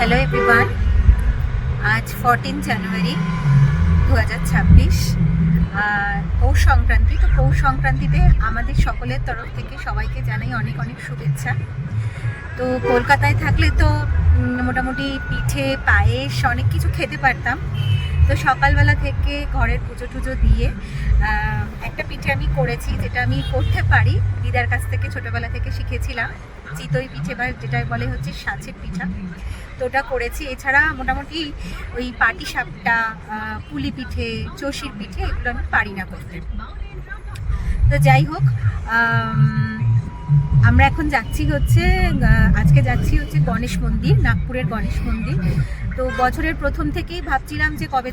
Hello everyone, আজ 14 জানুয়ারি 2026 পৌষ সংক্রান্তি। তো পৌষ সংক্রান্তিতে আমাদের সকলের তরফ থেকে সবাইকে জানাই অনেক অনেক শুভেচ্ছা। তো কলকাতায় থাকলে তো মোটামুটি পিঠে পায়েস অনেক কিছু খেতে পারতাম। তো সকালবেলা থেকে ঘরের পুজো টুজো দিয়ে একটা পিঠে আমি করেছি, যেটা আমি করতে পারি, দিদার কাছ থেকে ছোটোবেলা থেকে শিখেছিলাম। চিতই পিঠে বা যেটা বলে হচ্ছে সাঁচের পিঠা, তো ওটা করেছি। এছাড়া মোটামুটি ওই পাটি সাপটা, পুলি পিঠে, চষির পিঠে এগুলো আমি পারি না করতে। তো যাই হোক, আমরা এখন যাচ্ছি হচ্ছে গণেশ মন্দির, নাগপুরের গণেশ মন্দির। তো বছরের প্রথম থেকেই ভাবছিলাম যে কবে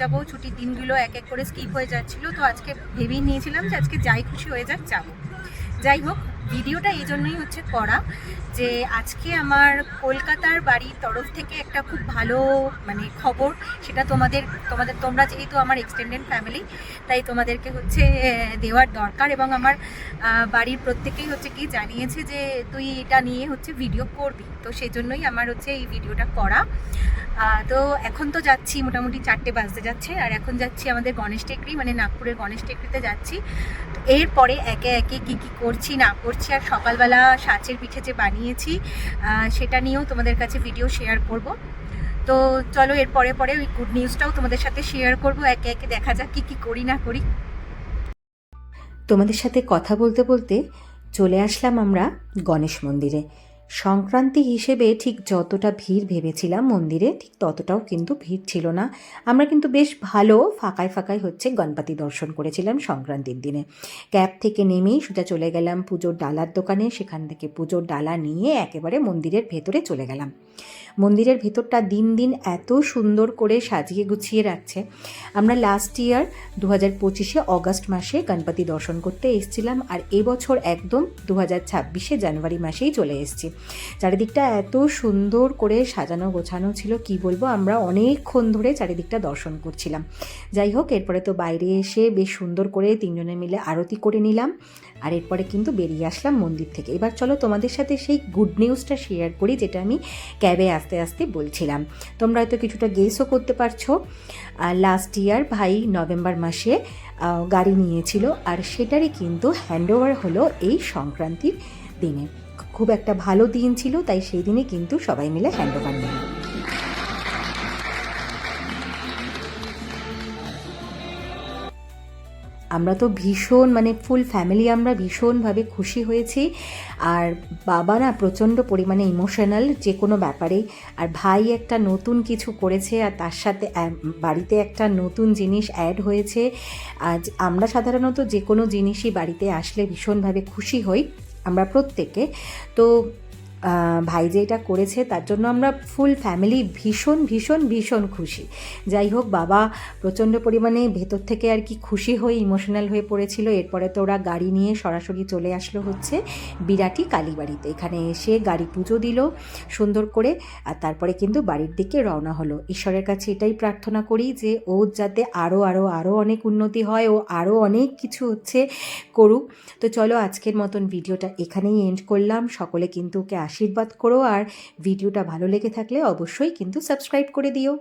যাব, ছুটির দিনগুলো এক এক করে স্কিপ হয়ে যাচ্ছিলো। তো আজকে ভেবেই নিয়েছিলাম যে আজকে যাই খুশি হয়ে যাক যাবো। যাই হোক, ভিডিওটা এই জন্যই হচ্ছে করা যে আজকে আমার কলকাতার বাড়ির তরফ থেকে একটা খুব ভালো খবর, সেটা তোমরা যেহেতু আমার এক্সটেন্ডেড ফ্যামিলি, তাই তোমাদেরকে হচ্ছে দেওয়ার দরকার। এবং আমার বাড়ির প্রত্যেকেই হচ্ছে কি জানিয়েছে যে তুই এটা নিয়ে হচ্ছে ভিডিও করবি, তো সেই জন্যই আমার হচ্ছে এই ভিডিওটা করা। তো এখন তো যাচ্ছি, মোটামুটি 4টে বাজতে যাচ্ছে, আর এখন যাচ্ছি আমাদের গণেশ টেকরি, নাগপুরের গণেশ টেকরিতে যাচ্ছি। তো এরপরে একে একে কী করছি না করছি, আর সকালবেলা সাঁচের পিঠে যে বানিয়েছি সেটা নিয়েও তোমাদের কাছে ভিডিও শেয়ার করব। তো চলো, এর পরে ওই গুড নিউজটাও তোমাদের সাথে শেয়ার করব। একে একে দেখা যাক কী করি না করি। তোমাদের সাথে কথা বলতে বলতে চলে আসলাম আমরা গণেশ মন্দিরে। সংক্রান্তি হিসেবে ঠিক যতটা ভিড় ভেবেছিলাম মন্দিরে, ঠিক ততটাও কিন্তু ভিড় ছিল না। আমরা কিন্তু বেশ ভালো ফাঁকায় হচ্ছে গণপতি দর্শন করেছিলাম সংক্রান্তির দিনে। ক্যাব থেকে নেমেই সোজা চলে গেলাম পুজোর ডালার দোকানে। সেখান থেকে পুজোর ডালা নিয়ে একেবারে মন্দিরের ভেতরে চলে গেলাম। মন্দিরের ভেতরটা দিন দিন এত সুন্দর করে সাজিয়ে গুছিয়ে রাখছে। আমরা লাস্ট ইয়ার 2025 অগাস্ট মাসে গণপতি দর্শন করতে এসেছিলাম, আর এবছর একদম 2026 জানুয়ারি মাসেই চলে এসেছি। চারিদিকটা এত সুন্দর করে সাজানো গোছানো ছিল, কি বলবো, আমরা অনেকক্ষণ ধরে চারিদিকটা দর্শন করছিলাম। যাই হোক, এরপরে তো বাইরে এসে বেশ সুন্দর করে তিনজনে মিলে আরতি করে নিলাম, আর এরপরে কিন্তু বেরিয়ে আসলাম মন্দির থেকে। এবার চলো তোমাদের সাথে সেই গুড নিউজটা শেয়ার করি, যেটা আমি ক্যাবে আস্তে আস্তে বলছিলাম। তোমরা হয়তো কিছুটা গেসও করতে পারছো। লাস্ট ইয়ার ভাই নভেম্বর মাসে গাড়ি নিয়েছিল, আর সেটারই কিন্তু হ্যান্ডওভার হলো এই সংক্রান্তির দিনে। খুব একটা ভালো দিন ছিল, তাই সেই দিনে কিন্তু সবাই মিলে হ্যান্ডওভার নিল। আমরা তো ভীষণ ফুল ফ্যামিলি আমরা ভীষণভাবে খুশি হয়েছি। আর বাবা না প্রচণ্ড পরিমাণে ইমোশনাল যে কোনো ব্যাপারেই। আর ভাই একটা নতুন কিছু করেছে, আর তার সাথে বাড়িতে একটা নতুন জিনিস অ্যাড হয়েছে। আজ আমরা সাধারণত যে কোনো জিনিসই বাড়িতে আসলে ভীষণভাবে খুশি হই আমরা প্রত্যেকে। তো ভাই যে এটা করেছে তার জন্য আমরা ফুল ফ্যামিলি ভীষণ ভীষণ ভীষণ খুশি। যাই হোক, বাবা প্রচণ্ড পরিমাণে ভেতর থেকে আর কি খুশি হয়ে ইমোশনাল হয়ে পড়েছিল। এরপরে তো ওরা গাড়ি নিয়ে সরাসরি চলে আসলো হচ্ছে বিরাটি কালীবাড়িতে। এখানে এসে গাড়ি পুজো দিল সুন্দর করে, আর তারপরে কিন্তু বাড়ির দিকে রওনা হলো। ঈশ্বরের কাছে এটাই প্রার্থনা করি যে ও যাতে আরও অনেক উন্নতি হয়, ও আরও অনেক কিছু হচ্ছে করুক। তো চলো, আজকের মতন ভিডিওটা এখানেই এন্ড করলাম। সকলে কিন্তু ওকে আশীর্বাদ করো, আর ভিডিওটা ভালো লেগে থাকলে অবশ্যই কিন্তু সাবস্ক্রাইব করে দিও।